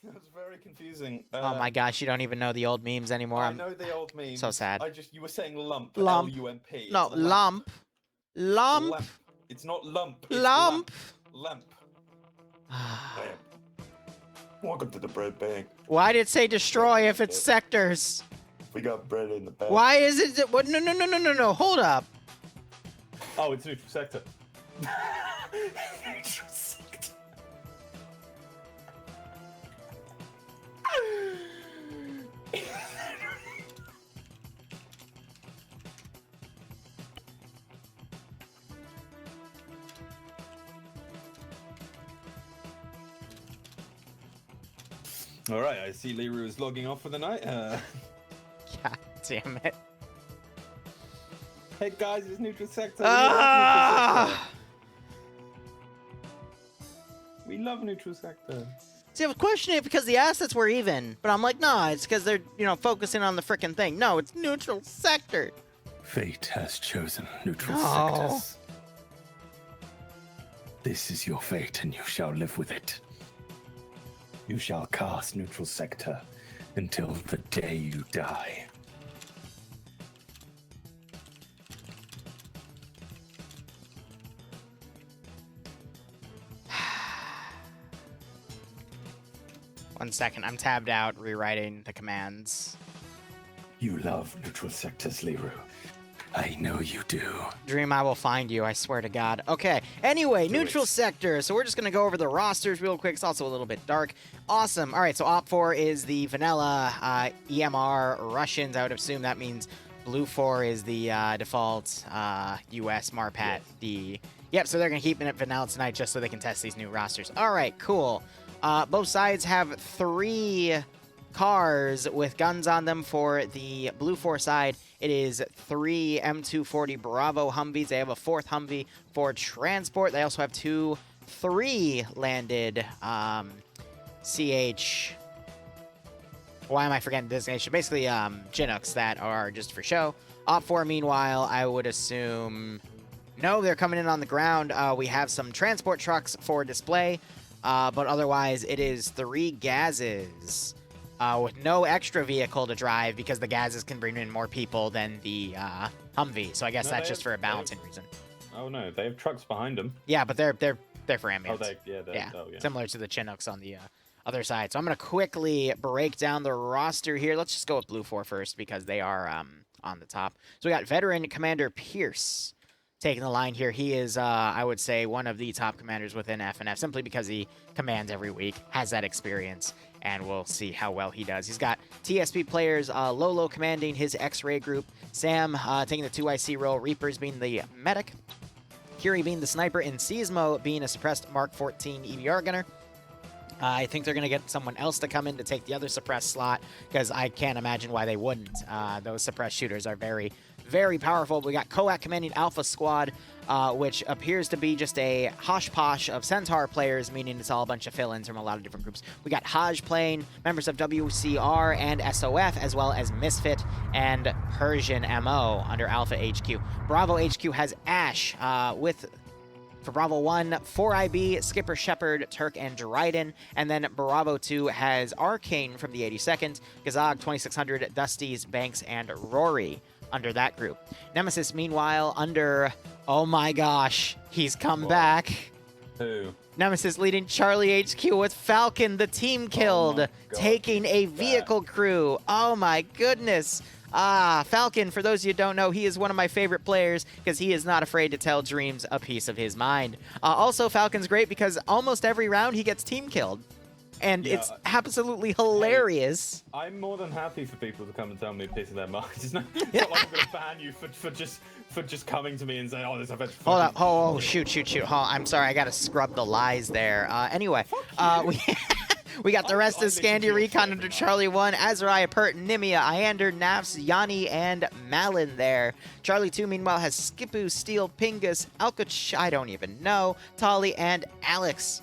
That's very confusing. Oh my gosh, you don't even know the old memes anymore. I know the old memes. So sad. You were saying lump. Lump. L-U-M-P. No, lump. Lump. Lamp. It's not lump. It's Lump. Lamp. Welcome to the bread bank. Why did it say destroy if it's sectors? We got bread in the bag. Why is it? What? No. Hold up. Oh, it's neutral sector. Neutral sector. All right, I see Liru is logging off for the night. God damn it. Hey guys, it's neutral sector. We love neutral sector. See, I was questioning it because the assets were even, but I'm like, nah, it's because they're, focusing on the frickin' thing. No, it's neutral sector. Fate has chosen neutral sectors. This is your fate, and you shall live with it. You shall cast neutral sector until the day you die. One second, I'm tabbed out, rewriting the commands. You love neutral sectors, Liru. I know you do. Dream, I will find you, I swear to God. Okay, anyway, neutral sector. So we're just going to go over the rosters real quick. It's also a little bit dark. Awesome. All right, so OPFOR is the vanilla EMR Russians. I would assume that means BLUFOR is the default US Marpat D. Yep, so they're going to keep it vanilla tonight just so they can test these new rosters. All right, cool. Both sides have 3 cars with guns on them. For the BLUFOR side, it is 3 M240 Bravo Humvees. They have a 4th Humvee for transport. They also have 3 landed CH... Why am I forgetting designation? Basically, Chinooks that are just for show. OPFOR, meanwhile, I would assume... No, they're coming in on the ground. We have some transport trucks for display. But otherwise, it is 3 Gazes with no extra vehicle to drive because the Gazes can bring in more people than the Humvee. So I guess that's just for a balancing reason. Oh no, they have trucks behind them. Yeah, but they're for ambience. Oh, yeah. Similar to the Chinooks on the other side. So I'm gonna quickly break down the roster here. Let's just go with BLUFOR first because they are on the top. So we got veteran Commander Pierce taking the line here. He is, I would say, one of the top commanders within FNF, simply because he commands every week, has that experience, and we'll see how well he does. He's got TSP players, Lolo commanding his X-Ray group, Sam taking the 2IC role, Reapers being the medic, Curie being the sniper, and Seismo being a suppressed Mark 14 EBR gunner. I think they're going to get someone else to come in to take the other suppressed slot, because I can't imagine why they wouldn't. Those suppressed shooters are very, very powerful. We got Koak commanding Alpha Squad, which appears to be just a hosh-posh of Centaur players, meaning it's all a bunch of fill-ins from a lot of different groups. We got Haj playing members of WCR and SOF, as well as Misfit and Persian MO under Alpha HQ. Bravo HQ has Ash for Bravo 1, 4IB, Skipper Shepard, Turk, and Dryden. And then Bravo 2 has Arcane from the 82nd, Gazag 2600, Dusties, Banks, and Rory under that group. Nemesis, meanwhile, under... Oh my gosh, he's come back. Who? Nemesis leading Charlie HQ with Falcon, the team killed, taking a vehicle crew. Oh my goodness. Falcon, for those of you who don't know, he is one of my favorite players because he is not afraid to tell Dreams a piece of his mind. Also, Falcon's great because almost every round he gets team killed. And it's absolutely hilarious. Hey, I'm more than happy for people to come and tell me a piece of their mind. It's not like I'm going to ban you for just coming to me and saying, oh, there's a bunch of... Hold up. Oh, shoot. I'm sorry. I got to scrub the lies there. Anyway, we got the rest of Scandi Recon under Charlie 1, Azariah, Pert, Nimia, Iander, Nafs, Yanni, and Malin there. Charlie 2, meanwhile, has Skipu, Steel, Pingus, Alkach, I don't even know, Tali, and Alex.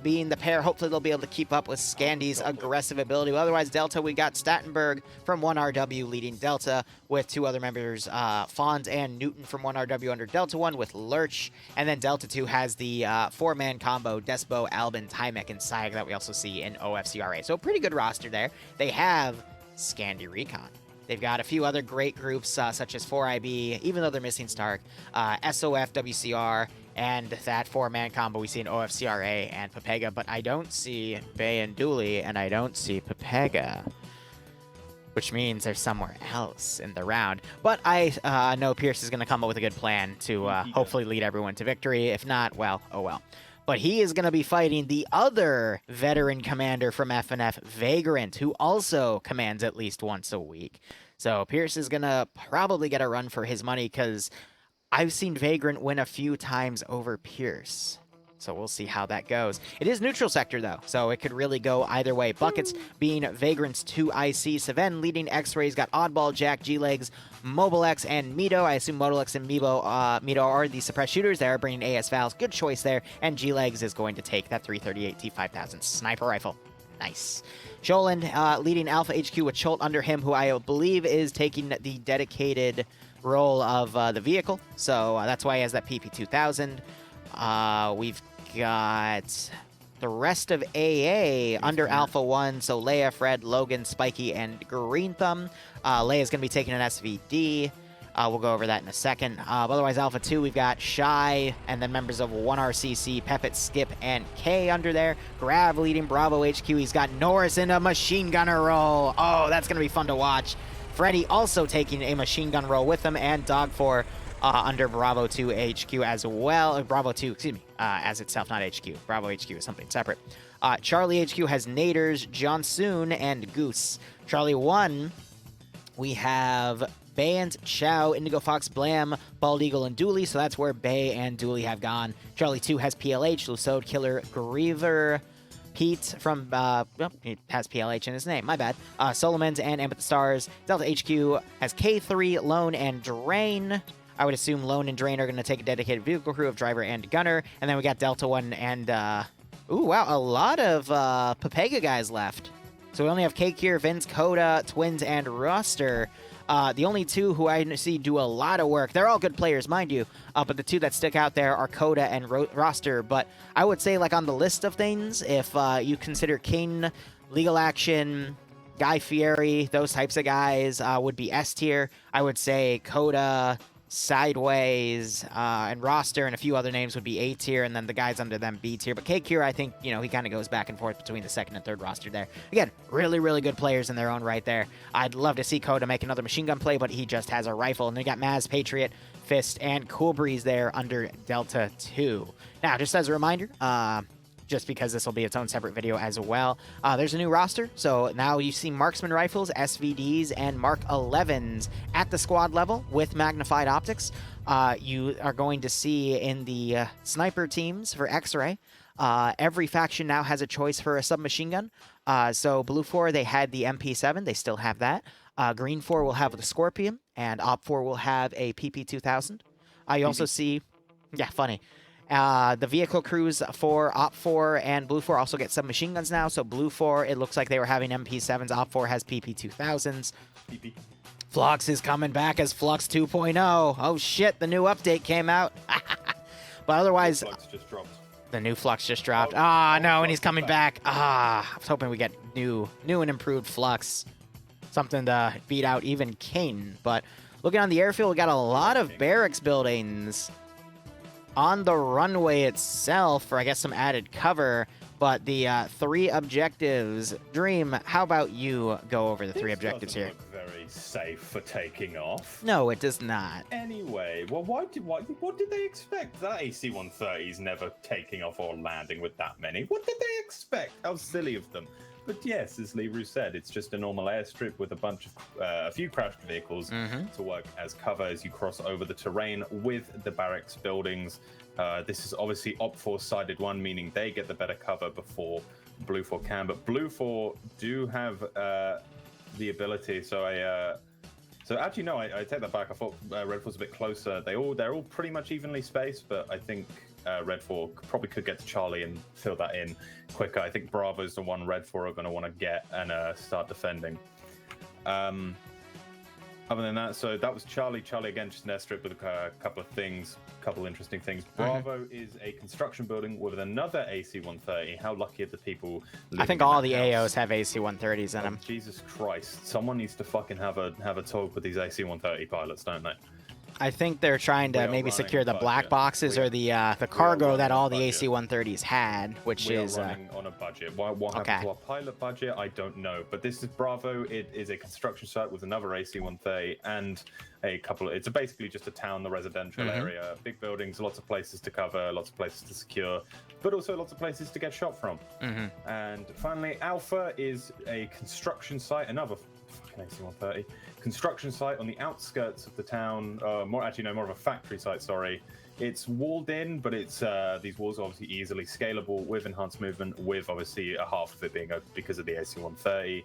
being the pair. Hopefully they'll be able to keep up with Scandy's aggressive ability. Well, otherwise, Delta, we got Stattenberg from 1RW leading Delta with 2 other members, Fons and Newton from 1RW under Delta 1 with Lurch. And then Delta 2 has the 4-man combo, Despo, Albin, Tymek, and Syag that we also see in OFCRA. So pretty good roster there. They have Scandy Recon. They've got a few other great groups, such as 4IB, even though they're missing Stark, SOF, WCR, and that 4-man combo we see in OFCRA and Pepega, but I don't see Bay and Dooley, and I don't see Pepega, which means they're somewhere else in the round. But I know Pierce is going to come up with a good plan to hopefully lead everyone to victory. If not, well, oh well. But he is going to be fighting the other veteran commander from FNF, Vagrant, who also commands at least once a week. So Pierce is going to probably get a run for his money because I've seen Vagrant win a few times over Pierce. So we'll see how that goes. It is neutral sector, though, so it could really go either way. Buckets being Vagrant's 2IC. Seven leading X-Rays got Oddball, Jack, G-Legs, Mobile X, and Mito. I assume Mobile X and Mito are the suppressed shooters. They are bringing AS Vals. Good choice there. And G-Legs is going to take that 338 T5000 sniper rifle. Nice. Sholand leading Alpha HQ with Cholt under him, who I believe is taking the dedicated role of the vehicle. So that's why he has that PP2000. We've got the rest of AA under Alpha 1, so Leia, Fred, Logan, Spiky, and Green Thumb. Leia's going to be taking an SVD. We'll go over that in a second. Otherwise, Alpha 2, we've got Shy, and then members of 1RCC, Pepit, Skip, and K under there. Grav leading Bravo HQ. He's got Norris in a machine gunner role. Oh, that's going to be fun to watch. Freddy also taking a machine gun role with him, and Dog 4 under Bravo 2 HQ as well. Bravo 2, excuse me, as itself, not HQ. Bravo HQ is something separate. Charlie HQ has Naders, Johnsoon, and Goose. Charlie 1, we have Band, Chow, Indigo Fox, Blam, Bald Eagle, and Dooley, so that's where Bay and Dooley have gone. Charlie 2 has PLH, Lusode, Killer, Griever, Pete from, he has PLH in his name, my bad. Solomons and Amethyst the Stars. Delta HQ has K3, Lone, and Drain. I would assume Lone and Drain are going to take a dedicated vehicle crew of driver and gunner. And then we got Delta 1 and, ooh, wow, a lot of Pepega guys left. So we only have K-Kier, Vince, Coda, Twins, and Roster. The only 2 who I see do a lot of work, they're all good players, mind you, but the 2 that stick out there are Coda and Roster. But I would say, like, on the list of things, if you consider King, Legal Action, Guy Fieri, those types of guys would be S tier. I would say Coda, Sideways, and Roster, and a few other names would be A tier, and then the guys under them B tier. But K-Kier, I think, you know, he kind of goes back and forth between the second and third roster there. Again, really, really good players in their own right there. I'd love to see Coda make another machine gun play, but he just has a rifle. And they got Maz, Patriot, Fist, and Cool Breeze there under Delta 2. Now, just as a reminder, just because this will be its own separate video as well. There's a new roster, so now you see marksman rifles, SVDs, and Mark 11s at the squad level with magnified optics. You are going to see in the sniper teams for X-Ray, every faction now has a choice for a submachine gun. So BLUFOR, they had the MP7, they still have that. Green 4 will have the Scorpion, and OPFOR will have a PP2000. You also see, yeah, funny. The vehicle crews for OPFOR and BLUFOR also get submachine guns now. So BLUFOR, it looks like they were having MP7s. OPFOR has PP2000s. PP. Flux is coming back as Flux 2.0. Oh shit, the new update came out. But otherwise, Flux just dropped. The new Flux just dropped. No, and he's coming back. I was hoping we get new and improved Flux. Something to beat out even Kane. But looking on the airfield, we got a lot of barracks buildings on the runway itself for, I guess, some added cover. But the 3 objectives. Dream, how about you go over the 3 objectives here? Look very safe for taking off. No, it does not. Anyway, well, what did they expect? That AC-130's never taking off or landing with that many. What did they expect? How silly of them. But yes, as Liru said, it's just a normal airstrip with a few crashed vehicles to work as cover as you cross over the terrain with the barracks buildings. This is obviously OPFOR's sided one, meaning they get the better cover before BLUFOR can. But BLUFOR do have the ability. So actually no, I take that back. I thought Red was a bit closer. They're all pretty much evenly spaced, but I think Red 4 probably could get to Charlie and fill that in quicker. I think Bravo's the one Red 4 are going to want to get and start defending. Other than that, so that was Charlie. Charlie, again, just an airstrip with a couple interesting things. Bravo is a construction building with another AC-130. How lucky are the people I think all the AOs have AC-130s in them. Jesus Christ. Someone needs to fucking have a talk with these AC-130 pilots, don't they? I think they're trying to maybe secure the black boxes or the cargo that all the AC-130s had, which is running on a budget. What happened to our pilot budget? I don't know. But this is Bravo. It is a construction site with another AC-130 and a couple. It's basically just a town, the residential area, big buildings, lots of places to cover, lots of places to secure, but also lots of places to get shot from. And finally, Alpha is a construction site, another fucking AC-130. Construction site on the outskirts of the town, more of a factory site, sorry. It's walled in, but it's these walls are obviously easily scalable with enhanced movement, with obviously a half of it being because of the AC-130.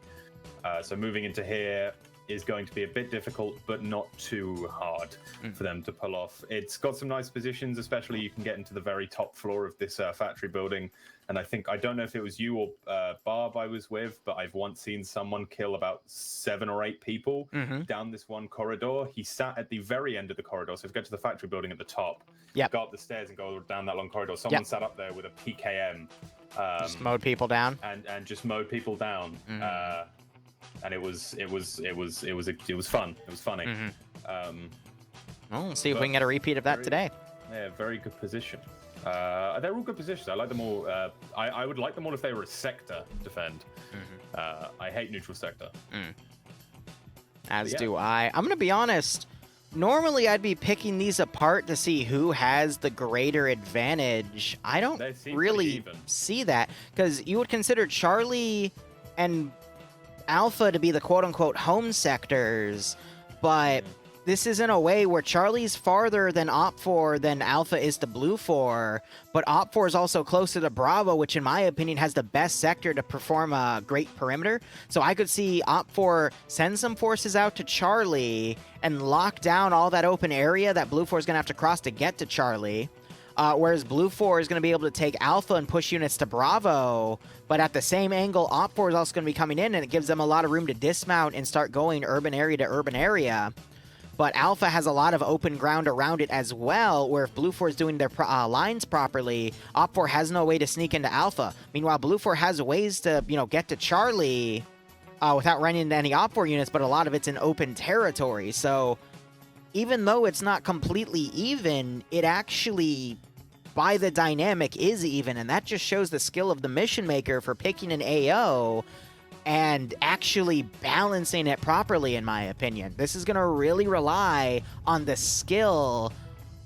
So moving into here is going to be a bit difficult, but not too hard for them to pull off. It's got some nice positions, especially you can get into the very top floor of this factory building. And I don't know if it was you or Barb I was with, but I've once seen someone kill about 7 or 8 people down this one corridor. He sat at the very end of the corridor. So if you go to the factory building at the top, go up the stairs and go down that long corridor. Someone sat up there with a PKM. Just mowed people down? And just mowed people down. And it was fun. It was funny. Well, let's see if we can get a repeat of that today. Yeah, very good position. They're all good positions. I like them all. I would like them all if they were a sector defend. I hate neutral sector. As do I. I'm going to be honest. Normally, I'd be picking these apart to see who has the greater advantage. I don't really see that, because you would consider Charlie and Alpha to be the quote-unquote home sectors, but this is in a way where Charlie's farther than OPFOR than Alpha is to BLUFOR, but OPFOR is also closer to Bravo, which in my opinion has the best sector to perform a great perimeter. So I could see OPFOR send some forces out to Charlie and lock down all that open area that BLUFOR is going to have to cross to get to Charlie. Whereas BLUFOR is going to be able to take Alpha and push units to Bravo, but at the same angle, OPFOR is also going to be coming in, and it gives them a lot of room to dismount and start going urban area to urban area. But Alpha has a lot of open ground around it as well, where if BLUFOR is doing their lines properly, OPFOR has no way to sneak into Alpha. Meanwhile, BLUFOR has ways to, get to Charlie without running into any OPFOR units, but a lot of it's in open territory. So even though it's not completely even, it actually, by the dynamic, is even, and that just shows the skill of the mission maker for picking an AO and actually balancing it properly, in my opinion. This is going to really rely on the skill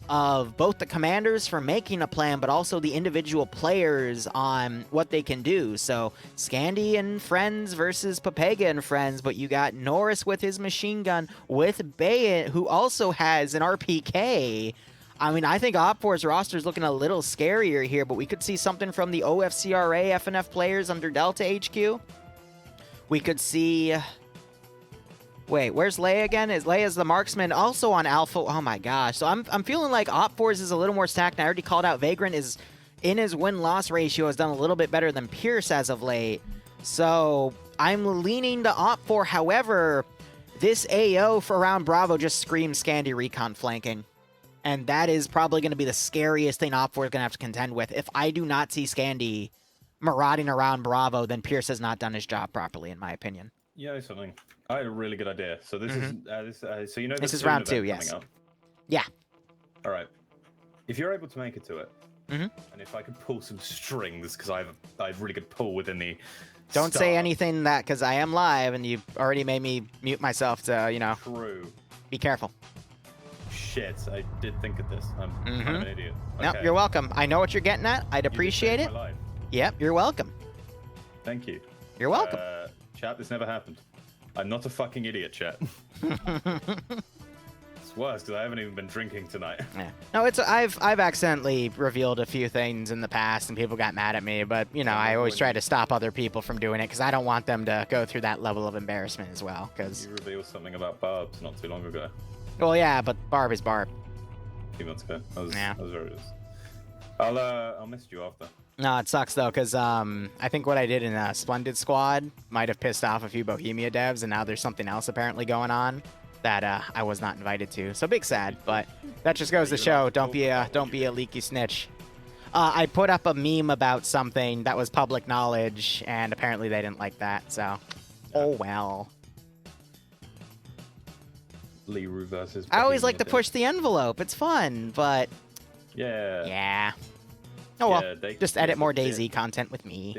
of both the commanders for making a plan, but also the individual players on what they can do. So, Scandi and friends versus Papega and friends, but you got Norris with his machine gun, with Bayet, who also has an RPK. I mean, I think OPFOR's roster is looking a little scarier here, but we could see something from the OFCRA FNF players under Delta HQ. We could see... Wait, where's Leia again? Leia's the marksman, also on Alpha. Oh my gosh. So I'm feeling like OPFOR's is a little more stacked. I already called out Vagrant is, in his win-loss ratio, has done a little bit better than Pierce as of late. So I'm leaning to OPFOR. However, this AO for around Bravo just screams Scandi Recon flanking. And that is probably going to be the scariest thing OPFOR is going to have to contend with. If I do not see Scandi marauding around Bravo, then Pierce has not done his job properly, in my opinion. Yeah, something. I had a really good idea. So this is so this is round 2, yes. Yeah. All right. If you're able to make it to it, and if I could pull some strings, because I have really good pull within the. Don't say anything that, because I am live, and you already made me mute myself to, True. Be careful. Shit, I did think of this. I'm kind of an idiot. Okay. No, you're welcome. I know what you're getting at. I'd appreciate it. Yep, you're welcome. Thank you. You're welcome. Chat, this never happened. I'm not a fucking idiot, chat. It's worse because I haven't even been drinking tonight. Yeah. No, I've accidentally revealed a few things in the past and people got mad at me, but I always try to stop other people from doing it because I don't want them to go through that level of embarrassment as well. Because you revealed something about Barbs not too long ago. Well, yeah, but Barb is Barb. A few months ago. That was very. I'll message you after. No, it sucks though, because I think what I did in a Splendid Squad might have pissed off a few Bohemia devs, and now there's something else apparently going on that I was not invited to. So big sad, but that just goes to show, don't be a leaky snitch. I put up a meme about something that was public knowledge, and apparently they didn't like that. So, oh well. Liru versus. I always like to Bohemia push the envelope. It's fun, but Yeah. yeah. Oh well. Yeah, Just edit more DayZ content with me.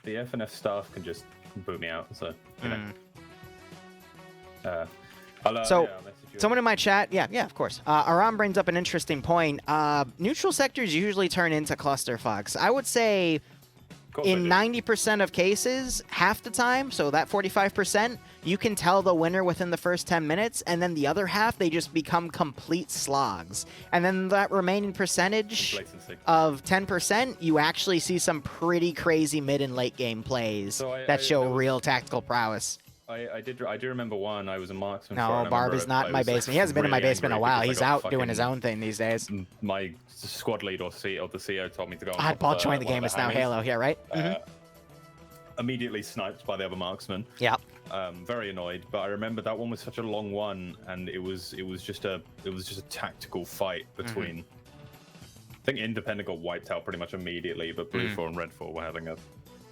The FNF staff can just boot me out. So you know. So, yeah, I'll message you. Someone in my chat, yeah, of course. Aram brings up an interesting point. Neutral sectors usually turn into clusterfucks. I would say in 90% of cases, half the time, so that 45%, you can tell the winner within the first 10 minutes, and then the other half, they just become complete slogs. And then that remaining percentage of 10%, you actually see some pretty crazy mid and late game plays that show real tactical prowess. I do remember one. I was a marksman. No, Barb is not in my basement. He hasn't been in my basement in a while. He's out doing his own thing these days. My squad lead or the CO told me to go. Oddball joined the game. It's now Halo here, right? Immediately sniped by the other marksman. Yeah. Very annoyed, but I remember that one was such a long one, and it was just a tactical fight between. I think Independent got wiped out pretty much immediately, but BLUFOR and Red4 were having a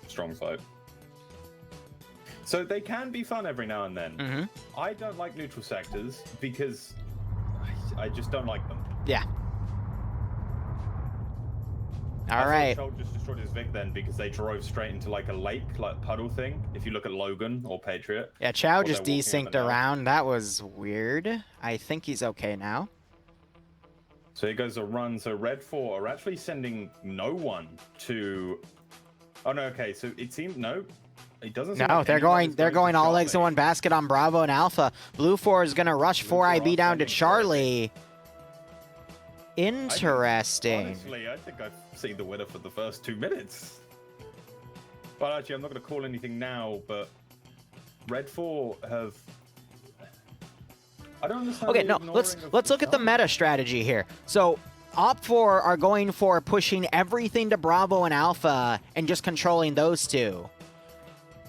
strong fight. So they can be fun every now and then. I don't like neutral sectors because I just don't like them. Yeah. All right. Troll just destroyed his Vic then because they drove straight into like a lake, like puddle thing. If you look at Logan or Patriot. Yeah, Chow just desynced around. That was weird. I think he's okay now. So here goes a run. So Red4 are actually sending no one to. Oh no. Okay. So it seems no. It doesn't seem like they're going all eggs in one basket on Bravo and Alpha. BLUFOR is going to rush 4IB down to Charlie. Interesting. Honestly, I think I've seen the winner for the first 2 minutes. Well, actually, I'm not going to call anything now, but Red4 have. I don't understand. Okay, no, let's look at the meta strategy here. So OPFOR are going for pushing everything to Bravo and Alpha and just controlling those two.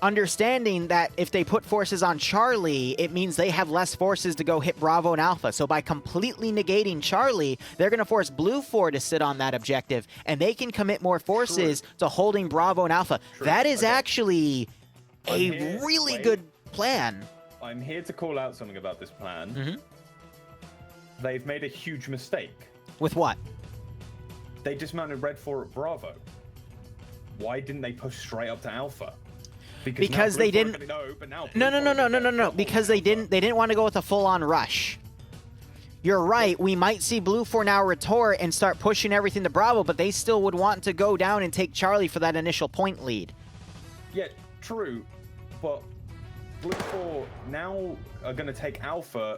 Understanding that if they put forces on Charlie, it means they have less forces to go hit Bravo and Alpha. So by completely negating Charlie, they're going to force BLUFOR to sit on that objective, and they can commit more forces to holding Bravo and Alpha. That is actually a really good plan. I'm here to call out something about this plan. They've made a huge mistake. With what? They dismounted Red4 at Bravo. Why didn't they push straight up to Alpha? Because they didn't. No. Because they didn't want to go with a full-on rush. You're right. We might see BLUFOR now retort and start pushing everything to Bravo, but they still would want to go down and take Charlie for that initial point lead. Yeah, true. But BLUFOR now are going to take Alpha.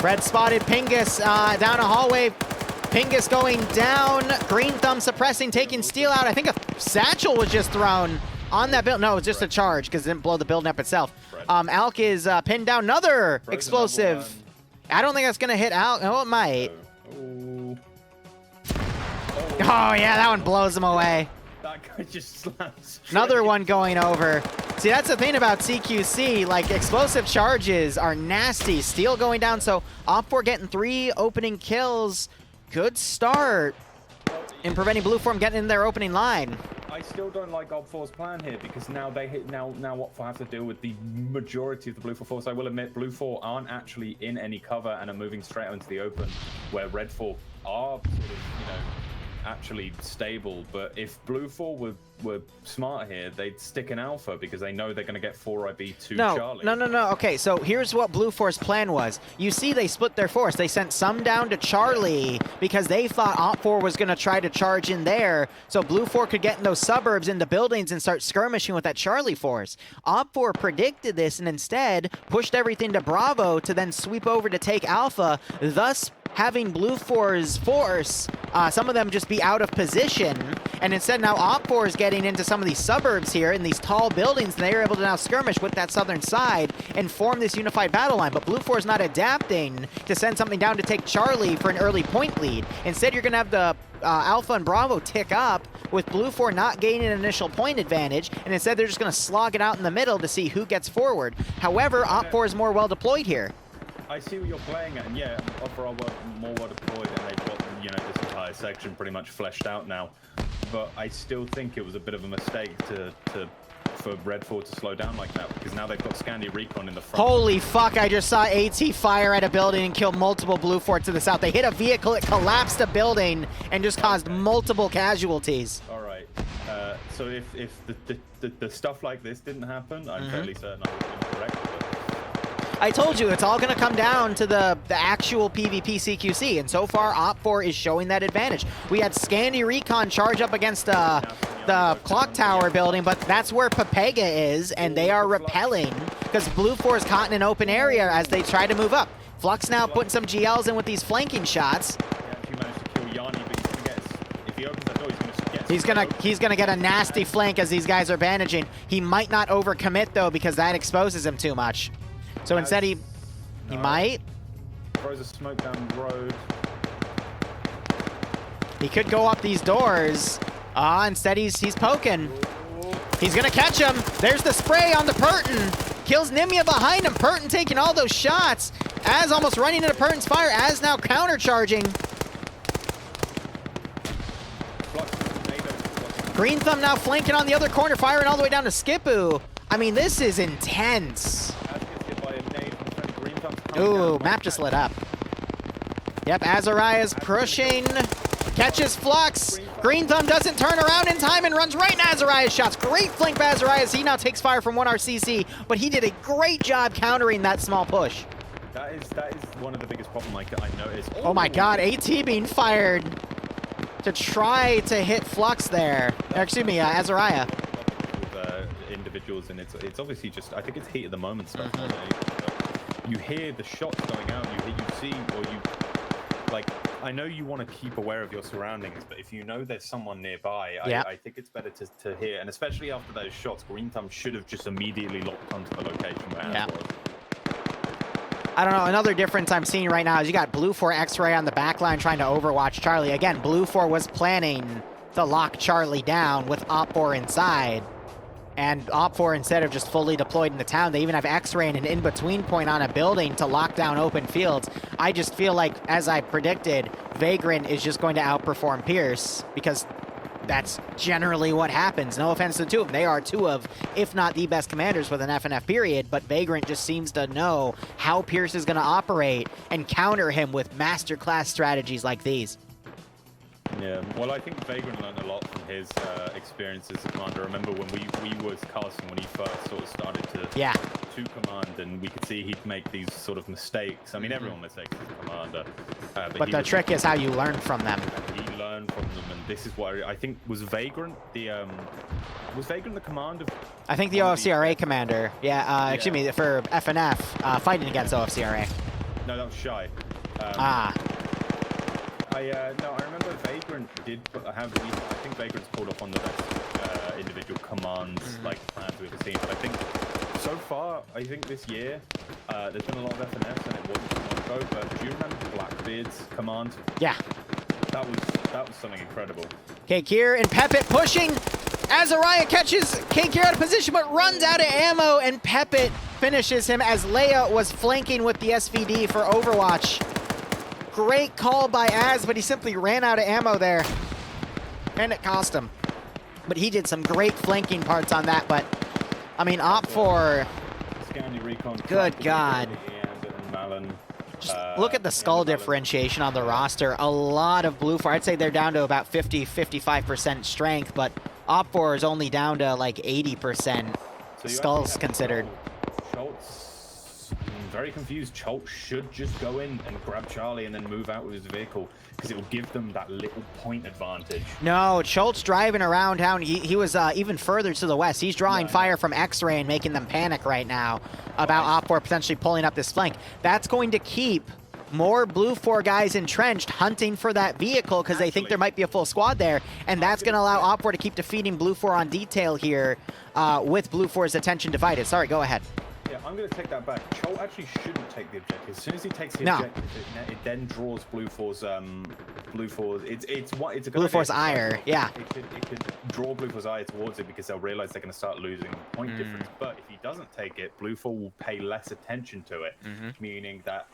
Red spotted Pingus down a hallway. Pingus going down. Green Thumb suppressing, taking Steel out. I think a satchel was just thrown on that build. No, it was just a charge because it didn't blow the building up itself. Alk is pinned down. Another explosive. I don't think that's going to hit Alk. Oh, it might. Oh, yeah, that one blows him away. That guy just slams. Another one going over. See, that's the thing about CQC. Like, explosive charges are nasty. Steel going down. So, OPFOR getting 3 opening kills. Good start in preventing BLUFOR from getting in their opening line. I still don't like OPFOR's plan here because now now OPFOR have to deal with the majority of the BLUFOR force. I will admit BLUFOR aren't actually in any cover and are moving straight out into the open, where Red4 are sort of, actually stable. But if BLUFOR were smart here, they'd stick in Alpha because they know they're going to get 4IB to Charlie. No. Okay, so here's what BLUFOR's plan was. You see, they split their force. They sent some down to Charlie because they thought OPFOR was going to try to charge in there, so BLUFOR could get in those suburbs, in the buildings, and start skirmishing with that Charlie force. OPFOR predicted this and instead pushed everything to Bravo to then sweep over to take Alpha, thus having BLUFOR's force, some of them just be out of position, and instead now OPFOR is getting into some of these suburbs here in these tall buildings, and they are able to now skirmish with that southern side and form this unified battle line. But BLUFOR is not adapting to send something down to take Charlie for an early point lead. Instead, you're going to have the Alpha and Bravo tick up, with BLUFOR not gaining an initial point advantage, and instead they're just going to slog it out in the middle to see who gets forward. However, OPFOR is more well deployed here. I see what you're playing at, and yeah, OPFOR are more well deployed, and they've got, you know, this entire section pretty much fleshed out now. But I still think it was a bit of a mistake for Red 4 to slow down like that, because now they've got Scandi Recon in the front. Holy fuck, I just saw AT fire at a building and kill multiple BLUFOR to the south. They hit a vehicle, it collapsed a building, and just caused multiple casualties. All right. So if the stuff like this didn't happen, I'm fairly certain I would have been correct. I told you, it's all going to come down to the actual PvP CQC, and so far, OPFOR is showing that advantage. We had Scandi Recon charge up against the clock tower building, but that's where Pepega is, and they are repelling, because BLUFOR is caught in an open area as they try to move up. Flux now putting some GLs in with these flanking shots. He managed to kill Yanni, but he forgets. If he opens that door, he's gonna get a nasty flank as these guys are bandaging. He might not overcommit, though, because that exposes him too much. So instead he might. Throws a smoke down the road. He could go up these doors. Instead he's poking. He's gonna catch him. There's the spray on the Purton. Kills Nimia behind him. Purton taking all those shots. Az almost running into Purton's fire. Az now countercharging. Green Thumb now flanking on the other corner, firing all the way down to Skipu. I mean, this is intense. Ooh, map just lit up. Yep, Azariah's pushing. Catches Flux. Green Thumb doesn't turn around in time and runs right into Azariah's shots. Great flank by Azariah as he now takes fire from 1RCC, but he did a great job countering that small push. That is one of the biggest problems I noticed. Oh my god, AT being fired to try to hit Flux there. Excuse me, Azariah. With individuals, and it's obviously just, I think it's heat of the moment stuff. You hear the shots going out, you see, or you, like, I know you want to keep aware of your surroundings, but if you know there's someone nearby, I think it's better to hear, and especially after those shots, Green Thumb should have just immediately locked onto the location where Az was. I don't know, another difference I'm seeing right now is you got BLUFOR X-Ray on the back line trying to overwatch Charlie. Again, BLUFOR was planning to lock Charlie down with OPFOR inside. And OPFOR, instead of just fully deployed in the town, they even have X-Ray and an in-between point on a building to lock down open fields. I just feel like, as I predicted, Vagrant is just going to outperform Pierce, because that's generally what happens. No offense to the two of them. They are two of, if not the best commanders with an FNF period, but Vagrant just seems to know how Pierce is going to operate and counter him with masterclass strategies like these. Yeah, well, I think Vagrant learned a lot from his experience as a commander. I remember when we was casting when he first sort of started to command, and we could see he'd make these sort of mistakes. I mean, everyone mistakes as a commander. But the trick is how you learn from them. He learned from them, and this is what I think was Vagrant the command of? I think the OFCRA commander. Yeah, excuse me, for FNF, fighting against OFCRA. No, that was Shy. No, I remember Vagrant did have, I think Vagrant's pulled off on the best individual commands, like plans we've ever seen. But I think so far, I think this year, there's been a lot of FNFs, and it wasn't Monaco, but do you remember Blackbeard's command? Yeah. That was something incredible. Kekir and Pepit pushing. Azariah catches Kekir out of position, but runs out of ammo, and Pepit finishes him as Leia was flanking with the SVD for Overwatch. Great call by Az, but he simply ran out of ammo there, and it cost him. But he did some great flanking parts on that, but, I mean, OPFOR, good God. Just look at the skull differentiation on the roster. A lot of BLUFOR. I'd say they're down to about 50-55% strength, but OPFOR is only down to like 80% skulls considered. Very confused. Choltz should just go in and grab Charlie and then move out with his vehicle, because it will give them that little point advantage. No, Choltz driving around town. He was even further to the west. He's drawing fire from X-Ray and making them panic right now about OPFOR potentially pulling up this flank. That's going to keep more BLUFOR guys entrenched hunting for that vehicle, because they think there might be a full squad there, and that's going to allow OPFOR to keep defeating BLUFOR on detail here with BLUFOR's attention divided. Sorry, go ahead. Yeah, I'm going to take that back. Chol actually shouldn't take the objective. As soon as he takes the No. objective, it then draws BLUFOR's it's a good BLUFOR's idea. ire, yeah. It could draw BLUFOR's ire towards it because they'll realize they're going to start losing point difference. But if he doesn't take it, BLUFOR will pay less attention to it, meaning that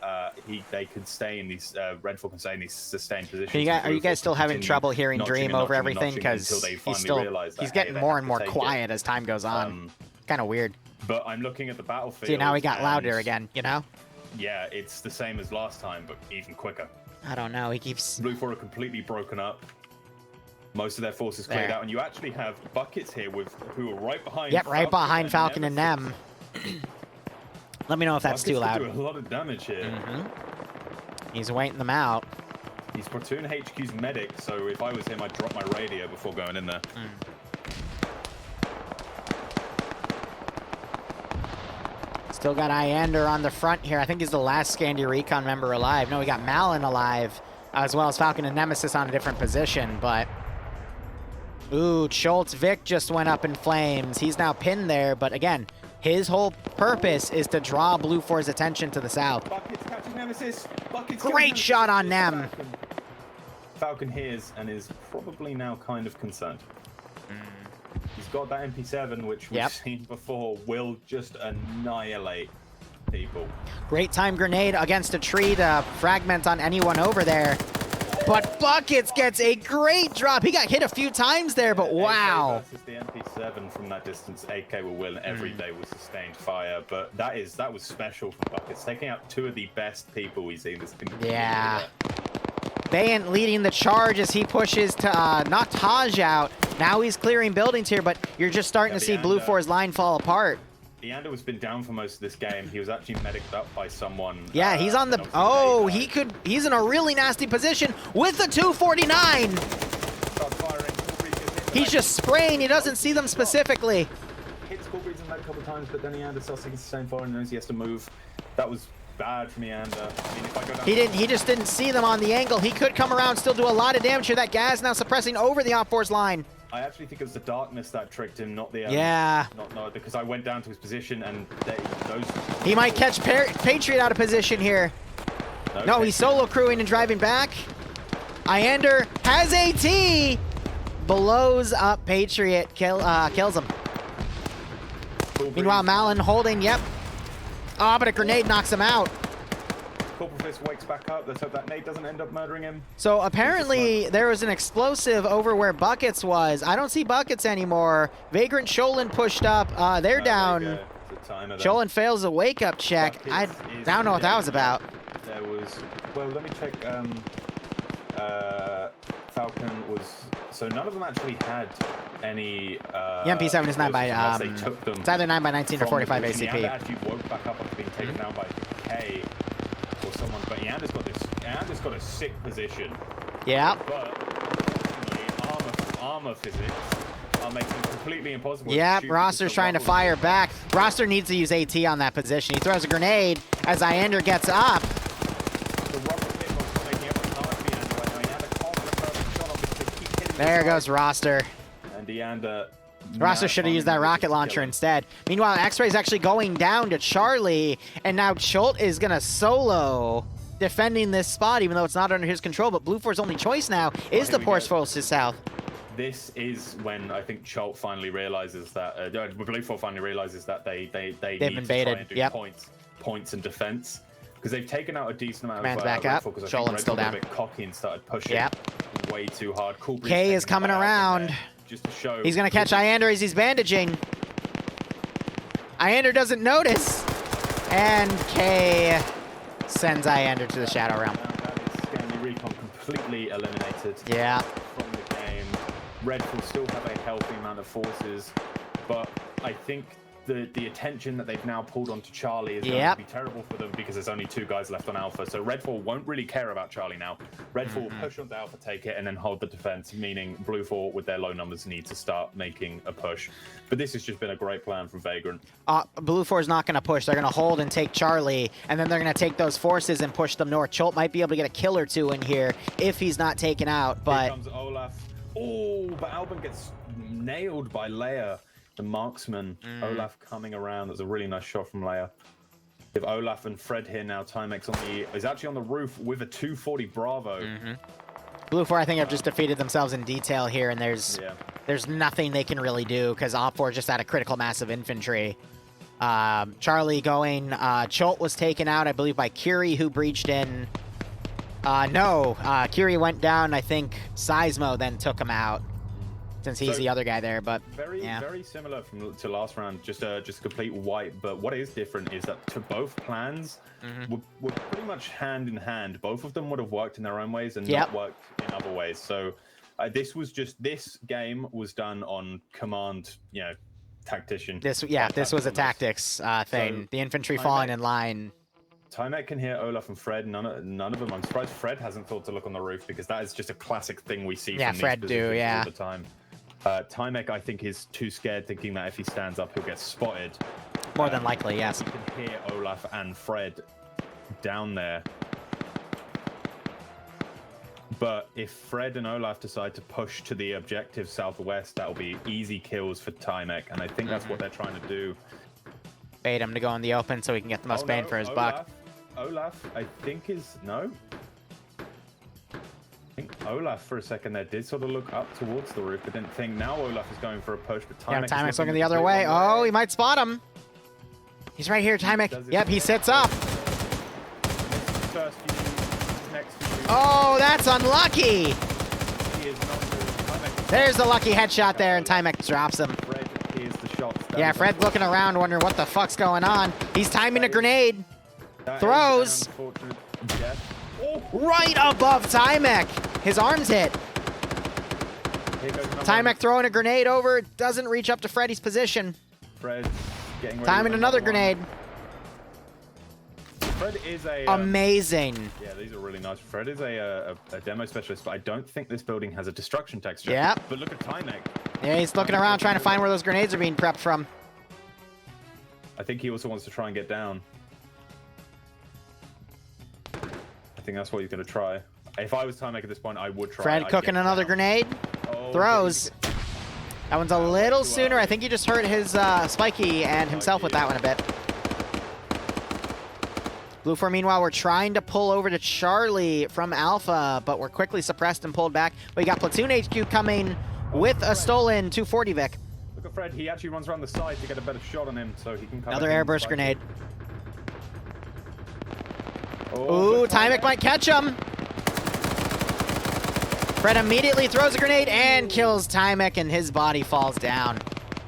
they could stay in these Redfall can stay in these sustained positions. Are you guys still having trouble hearing Dream over everything? Because he's getting more and more quiet as time goes on. Kind of weird. But I'm looking at the battlefield. See, now he got louder again, you know? Yeah, it's the same as last time, but even quicker. I don't know, he keeps... BLUFOR are completely broken up. Most of their forces cleared out, and you actually have buckets here who are right behind. Yep, right behind Falcon and Nem. Let me know if that's too loud. Do a lot of damage here. He's waiting them out. He's Platoon HQ's medic, so if I was him, I'd drop my radio before going in there. Still got Iander on the front here. I think he's the last Scandi Recon member alive. No, we got Malin alive, as well as Falcon and Nemesis on a different position, but... Ooh, Schultz Vic just went up in flames. He's now pinned there, but again, his whole purpose is to draw BLUFOR's attention to the south. Buckets catching Nemesis. Buckets Great shot on Nem. Falcon hears and is probably now kind of concerned. He's got that MP7, which we've seen before, will just annihilate people. Great time grenade against a tree to fragment on anyone over there. But Buckets gets a great drop. He got hit a few times there, but wow. AK versus the MP7 from that distance, AK will win every day with sustained fire. But that was special for Buckets, taking out two of the best people we've seen this game. Yeah. Bayant leading the charge as he pushes to knock Taj out. Now he's clearing buildings here, but you're just starting to see BLUFOR's line fall apart. Iander has been down for most of this game. He was actually mediced up by someone. Yeah, he's on the... Oh, he's in a really nasty position with the 249. He's just spraying. He doesn't see them specifically. Hits Coolbreeds in that a couple times, but then Iander starts taking the same fire and knows he has to move. That was bad from Iander. I mean, if I go down he just didn't see them on the angle. He could come around, still do a lot of damage here. That gas now suppressing over the OPFOR's line. I actually think it was the darkness that tricked him, not the... Not because I went down to his position and those... He might catch Patriot out of position here. No, he's solo crewing and driving back. Iander has AT! Blows up Patriot, kills him. Meanwhile, Malin holding, Oh, but a grenade knocks him out. Corporal Fist wakes back up. Let's hope that nade doesn't end up murdering him. So apparently there was an explosive over where Buckets was. I don't see Buckets anymore. Vagrant Sholin pushed up. They're down. Sholin fails a wake-up check. I don't know what that was about. There was... Well, let me check. Falcon was... So none of them actually had any... the MP7 is 9 by... they took them it's either 9 by 19 or 45 ACP. Iander actually woke back up after being taken down by K or someone, but Iander's got a sick position. Yeah. But Arma physics are making it completely impossible. Yeah, Roster's trying to fire back. Roster needs to use AT on that position. He throws a grenade as Iander gets up. There goes Roster. And Iander... Roster should have used that rocket launcher instead. Meanwhile, X-Ray's actually going down to Charlie, and now Schultz is going to solo defending this spot, even though it's not under his control. But BLUFOR's only choice now is the Force Force to south. This is when I think Schultz finally realizes that, BLUFOR finally realizes that they've need been to try and do points and defense. Because they've taken out a decent amount Man's of back up. Sholin's still down. A bit cocky and started pushing way too hard. K is coming around. Just to show. He's going to catch Iander as he's bandaging. Iander doesn't notice. And K sends Iander to the Shadow Realm. That is Scandi Recon completely eliminated from the game. Redfall still have a healthy amount of forces, but I think the attention that they've now pulled onto Charlie is going to be terrible for them because there's only 2 guys left on Alpha. So Redfall won't really care about Charlie now. Redfall will push onto Alpha, take it, and then hold the defense, meaning BLUFOR, with their low numbers, need to start making a push. But this has just been a great plan from Vagrant. BLUFOR is not going to push. They're going to hold and take Charlie, and then they're going to take those forces and push them north. Schultz might be able to get a kill or 2 in here if he's not taken out, but... Here comes Olaf. Oh, but Alban gets nailed by Leia. the marksman. Olaf coming around. That's a really nice shot from Leia. If Olaf and Fred here now, Timex is actually on the roof with a 240 Bravo. BLUFOR, I think, have just defeated themselves in detail here, and there's nothing they can really do because OPFOR just had a critical mass of infantry. Charlie going. Cholt was taken out, I believe, by Curie, who breached in. No, Curie went down. I think Seismo then took him out, since he's the other guy there. But very similar to last round, just a complete wipe. But what is different is that to both plans were pretty much hand in hand. Both of them would have worked in their own ways and not worked in other ways. So this game was done on command, tactician. This was a tactics thing. So, the infantry falling in line. Timek can hear Olaf and Fred. None of them. I'm surprised Fred hasn't thought to look on the roof because that is just a classic thing we see. Yeah, from Fred these do. all the time. Timek, I think, is too scared, thinking that if he stands up, he'll get spotted. More than likely, yes. You can hear Olaf and Fred down there. But if Fred and Olaf decide to push to the objective southwest, that'll be easy kills for Timek, and I think that's what they're trying to do. Bait him to go in the open so he can get the most bang for his buck. Olaf, I think no. I think Olaf for a second there did sort of look up towards the roof, but didn't think. Now Olaf is going for a push, but Timek's looking the other way. Oh, he might spot him. He's right here, Timek. Yep, he sits up. Oh, that's unlucky. There's the lucky headshot there, and Timek drops him. Yeah, Fred's looking around, wondering what the fuck's going on. He's timing a grenade. Throws. Right above Timek. His arm's hit. Timek throwing a grenade over. Doesn't reach up to Freddy's position. Fred's getting ready. Timing another grenade. Fred is a... amazing. Yeah, these are really nice. Fred is a demo specialist, but I don't think this building has a destruction texture. Yeah. But look at Timek. Yeah, he's looking around trying to find where those grenades are being prepped from. I think he also wants to try and get down. I think that's what he's going to try. If I was Timek at this point, I would try. Fred cooking another grenade. Throws. That one's a little sooner. I think he just hurt his Spiky and himself with that one a bit. BLUFOR, meanwhile, we're trying to pull over to Charlie from Alpha, but we're quickly suppressed and pulled back. We got Platoon HQ coming with a stolen 240 Vic. Look at Fred. He actually runs around the side to get a better shot on him, so he can come. Another airburst grenade. Ooh, Timek might catch him. Fred immediately throws a grenade and kills Timek, and his body falls down.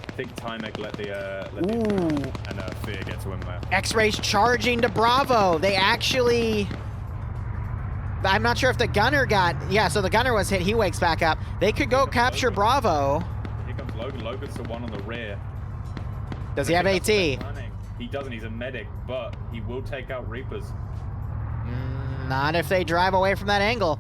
I think Timek let the fear get to him there. X-Rays charging to Bravo. They actually... I'm not sure if the gunner got... Yeah, so the gunner was hit. He wakes back up. They could go capture Bravo. Here comes Logan. Logan's the one on the rear. Does he have AT? He doesn't. He's a medic, but he will take out Reapers. Not if they drive away from that angle.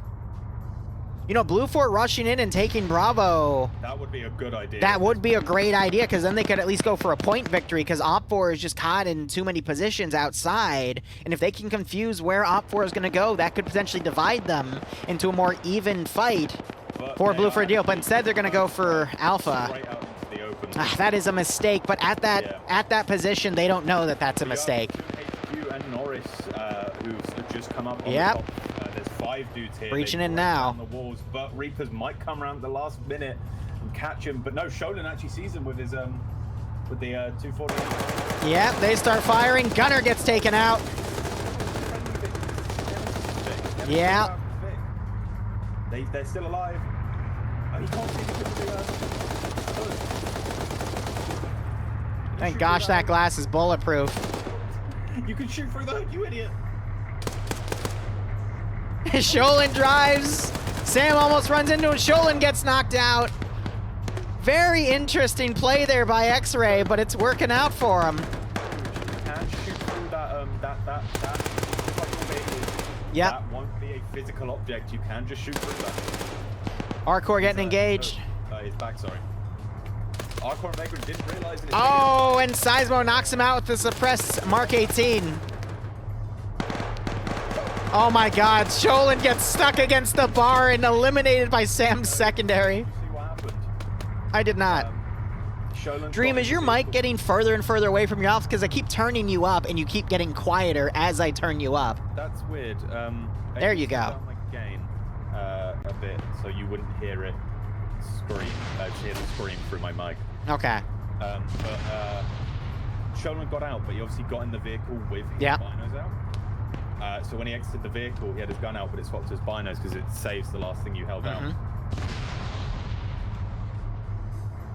You know, BLUFOR rushing in and taking Bravo. That would be a good idea. That would be a great idea, because then they could at least go for a point victory, because OPFOR is just caught in too many positions outside. And if they can confuse where OPFOR is going to go, that could potentially divide them into a more even fight for BLUFOR deal. But instead, they're going to go for Alpha. Right out into the open. That is a mistake, but at that position, they don't know that that's a mistake. HQ and Norris, who's just come up on the Yep. top. There's 5 dudes here. Breaching They in break now. down the walls, but Reapers might come around at the last minute and catch him. But no, Sholen actually sees him with his with the 240. Yep, they start firing. Gunner gets taken out. Yeah. They're still alive. He can't see the Thank gosh that glass is bulletproof. You can shoot through the hood, you idiot. Sholen drives. Sam almost runs into him. Sholen gets knocked out. Very interesting play there by X-Ray, but it's working out for him. You can shoot through that Yep. That won't be a physical object. You can just shoot through that. Arcor getting engaged. He's back, sorry. Arcor and Vagrant didn't realize it. Oh, and Seismo knocks him out with the suppressed Mark 18. Oh my god, Sholen gets stuck against the bar and eliminated by Sam's secondary. See what happened? I did not. Dream, is your mic getting further and further away from your mouth? Because I keep turning you up and you keep getting quieter as I turn you up. That's weird. There you go. Down my gain a bit, so you wouldn't hear it scream. Hear the scream through my mic. Okay. But Shonen got out, but he obviously got in the vehicle with his binos out. So when he exited the vehicle, he had his gun out, but it swapped to his binos because it saves the last thing you held out.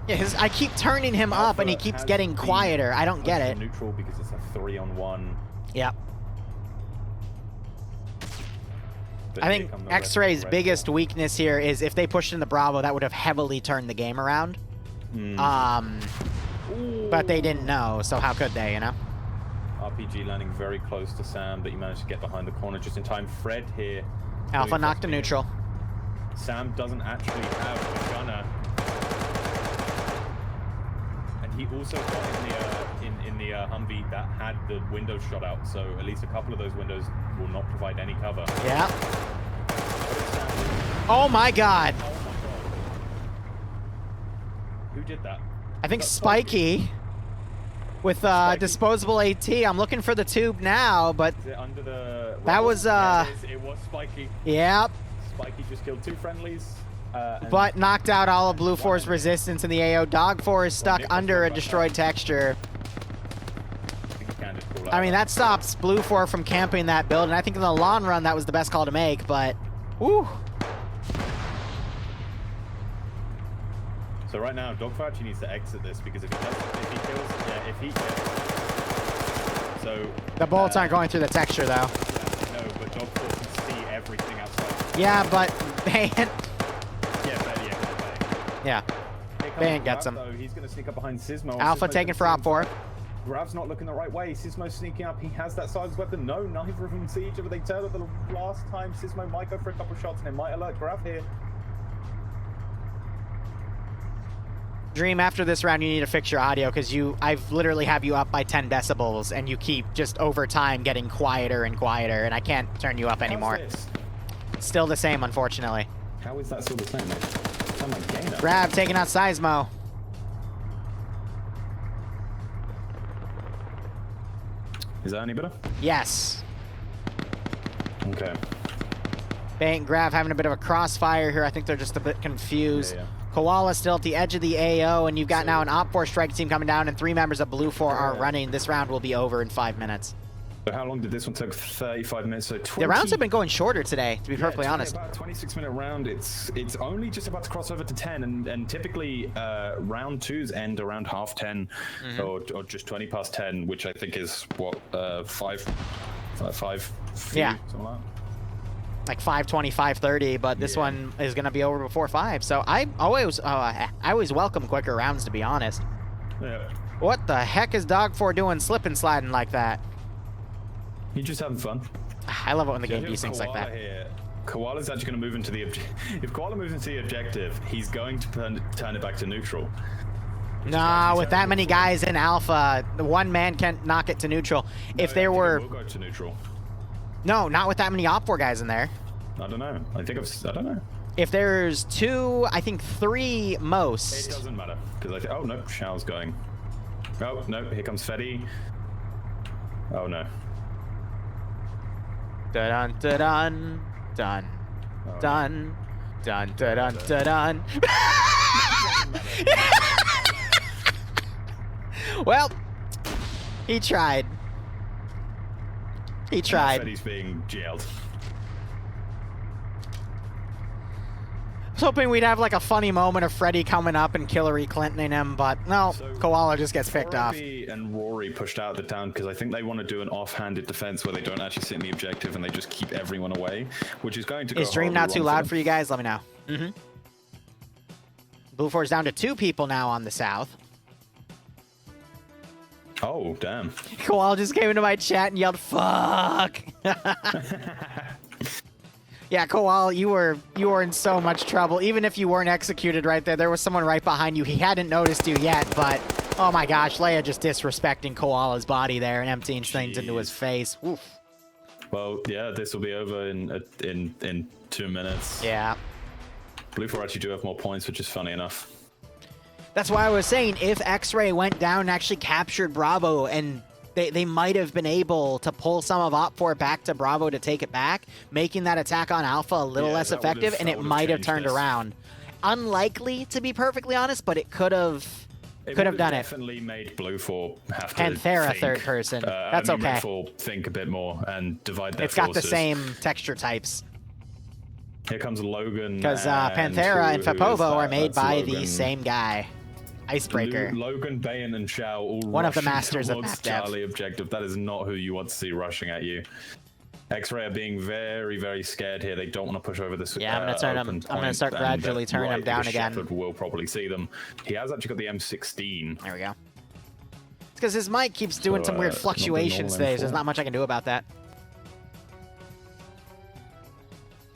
Yeah, I keep turning him up and he keeps getting quieter. I don't get it. Neutral because it's a 3-on-1. Yep. I think X-Ray's biggest weakness here is if they pushed in the Bravo, that would have heavily turned the game around. But they didn't know, so how could they, you know? RPG landing very close to Sam, but you managed to get behind the corner just in time. Fred here. Alpha knocked to neutral. Sam doesn't actually have a gunner. And he also got in the Humvee that had the windows shot out, so at least a couple of those windows will not provide any cover. Yeah. Oh my god. Oh my god. Who did that? I think Spiky with disposable AT. I'm looking for the tube now, but is it under the that was yeah, it was Spiky. Yep. Spiky just killed 2 friendlies. But knocked out all of BLUFOR's resistance, and the AO Dog4 is stuck under a destroyed texture. I mean, that stops BLUFOR from camping that build, and I think in the long run that was the best call to make, but woo. So right now, Dog4 actually needs to exit this because if he kills, so the bullets aren't going through the texture though. Yeah, no, but Dog4 can see everything outside. Yeah, but Bant. Yeah. Bant gets him. Though. He's going to sneak up behind Sismo. Alpha taken for OPFOR. Grav's not looking the right way. Sismo's sneaking up. He has that silenced weapon. No, neither of them see each other. They turned at the last time. Sismo might go for a couple shots and it might alert Grav here. Dream, after this round, you need to fix your audio because I've literally have you up by 10 decibels and you keep just over time getting quieter and quieter, and I can't turn you up anymore. Still the same, unfortunately. How is that still the same? Turn my gain up. Grab taking out Seismo. Is that any better? Yes. Okay. Bant and Grav having a bit of a crossfire here. I think they're just a bit confused. Yeah. Koala still at the edge of the AO, and you've got now an OPFOR strike team coming down, and 3 members of BLUFOR are running. This round will be over in 5 minutes. So how long did this one take? 35 minutes. So 20... The rounds have been going shorter today, to be perfectly honest. About a 26-minute round. It's only just about to cross over to 10, and typically round 2s end around half 10, or just 20 past 10, which I think is what 5. Yeah. Something like that. Like 5:20, 5:30, but this one is going to be over before 5. So I always welcome quicker rounds, to be honest. Yeah. What the heck is Dog4 doing slipping sliding like that? He's just having fun. I love it when the game does things like that. Koala's actually going to move into the if Koala moves into the objective, he's going to turn it back to neutral. Nah, with that many guys in Alpha, the one man can't knock it to neutral. No, if there were... We'll go to neutral. No, not with that many OPFOR guys in there. I don't know. I don't know. If there's 2, I think 3 most. It doesn't matter. Because oh, no, Shao's going. Oh, no, here comes Fetty. Oh, no. Dun dun dun dun dun dun dun dun dun. Well, he tried. He tried. Fetty's being jailed. I was hoping we'd have like a funny moment of Freddy coming up and Hillary Clintoning him, but no, so Koala just gets picked off. And Rory pushed out the town because I think they want to do an offhanded defense where they don't actually sit in the objective and they just keep everyone away, which is going to go. Is Dream not too loud for you guys? Let me know. BLUFOR's down to 2 people now on the south. Oh, damn. Koala just came into my chat and yelled, "Fuck!" Yeah, Koala, you were in so much trouble. Even if you weren't executed right there, there was someone right behind you. He hadn't noticed you yet, but oh my gosh, Leia just disrespecting Koala's body there and emptying things into his face. Oof. Well, yeah, this will be over in 2 minutes. Yeah. BLUFOR actually do have more points, which is funny enough. That's why I was saying if X-Ray went down and actually captured Bravo, and they might have been able to pull some of OPFOR back to Bravo to take it back, making that attack on Alpha a little less effective, and it might have turned around. Unlikely, to be perfectly honest, but it could have done it. Definitely made BLUFOR have to Panthera think, third person. That's okay. BLUFOR think a bit more and divide their It's got forces. the same texture types. Here comes Logan. Because Panthera and Fapovo are made by Logan. the same guy. Icebreaker. Logan, Bayan, and Shao all One of the rushing masters of towards map dev. Charlie objective. That is not who you want to see rushing at you. X-Ray are being very, very scared here. They don't want to push over this. Yeah, I'm gonna turn him. I'm gonna start gradually turning him down again. Shepherd will probably see them. He has actually got the M16. There we go. It's because his mic keeps doing some weird fluctuations today, so there's not much I can do about that.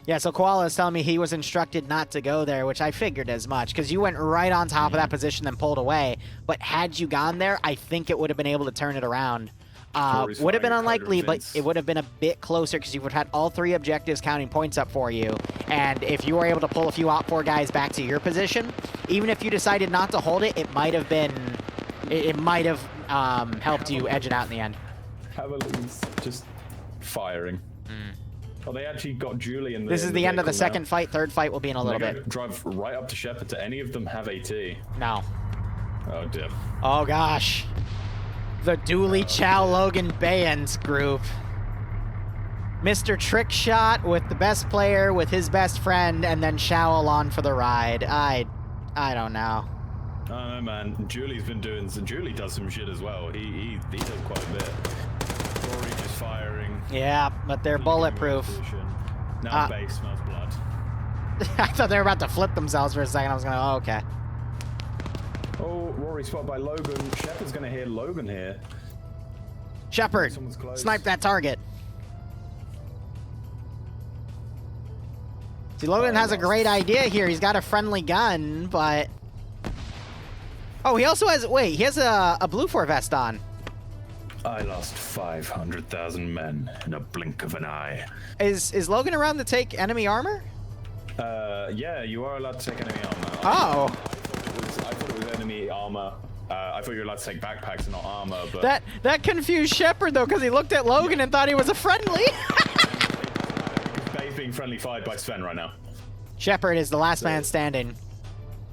Yeah, so Koala is telling me he was instructed not to go there, which I figured as much, because you went right on top of that position and pulled away. But had you gone there, I think it would have been able to turn it around. Would have been unlikely, but it would have been a bit closer because you would have had all 3 objectives counting points up for you. And if you were able to pull a few OPFOR guys back to your position, even if you decided not to hold it, it might have been, it might have helped you edge it out in the end. Cavaliers just firing. Oh, they actually got Julie in the. This is the end of the second fight. Third fight will be in a little bit. Drive right up to Shepard. Do any of them have AT? No. Oh dear. Oh gosh. The Dooley Chow Logan Bayans group. Mr. Trick Shot with the best player with his best friend, and then Chow along for the ride. I don't know. I don't know, man. Julie's been doing. Julie does some shit as well. He does quite a bit. Rory just firing. Yeah, but they're bulletproof. Now base smells blood. I thought they were about to flip themselves for a second. I was going, oh, okay. Oh, Rory spotted by Logan. Shepard's going to hear Logan here. Shepard, snipe that target. See, Logan has a great idea here. He's got a friendly gun, but... Oh, he also has... Wait, he has a BLUFOR vest on. I lost 500,000 men in a blink of an eye. Is Logan around to take enemy armor? Yeah, you are allowed to take enemy armor. Oh. I thought it was enemy armor. I thought you were allowed to take backpacks and not armor, but... That confused Shepard, though, because he looked at Logan and thought he was a friendly. Bay's being friendly fired by Sven right now. Shepard is the last man standing.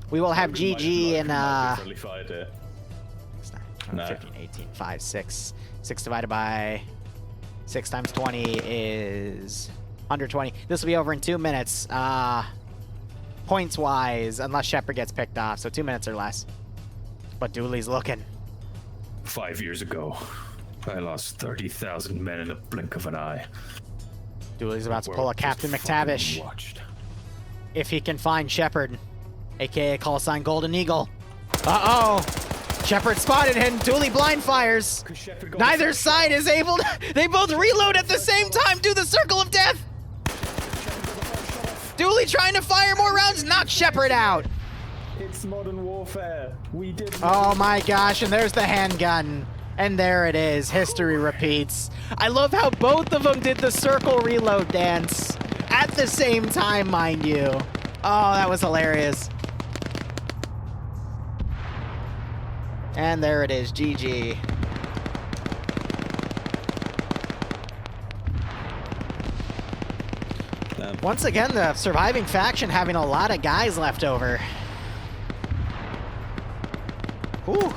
We will have GG in... Friendly fired here. 15, 18, 5, 6. 6 divided by 6 times 20 is 120. This will be over in 2 minutes. Points-wise, unless Shepard gets picked off, so 2 minutes or less. But Dooley's looking. 5 years ago, I lost 30,000 men in a blink of an eye. Dooley's about to pull a Captain McTavish. If he can find Shepard, aka call sign Golden Eagle. Uh-oh! Shepard spotted him. Dooley blind fires. Neither side is able to... They both reload at the same time. Do the circle of death. Dooley trying to fire more rounds. Knock Shepard out. It's modern warfare. We did... Oh my gosh. And there's the handgun. And there it is. History repeats. I love how both of them did the circle reload dance. At the same time, mind you. Oh, that was hilarious. And there it is, GG. Once again, the surviving faction having a lot of guys left over. Whew.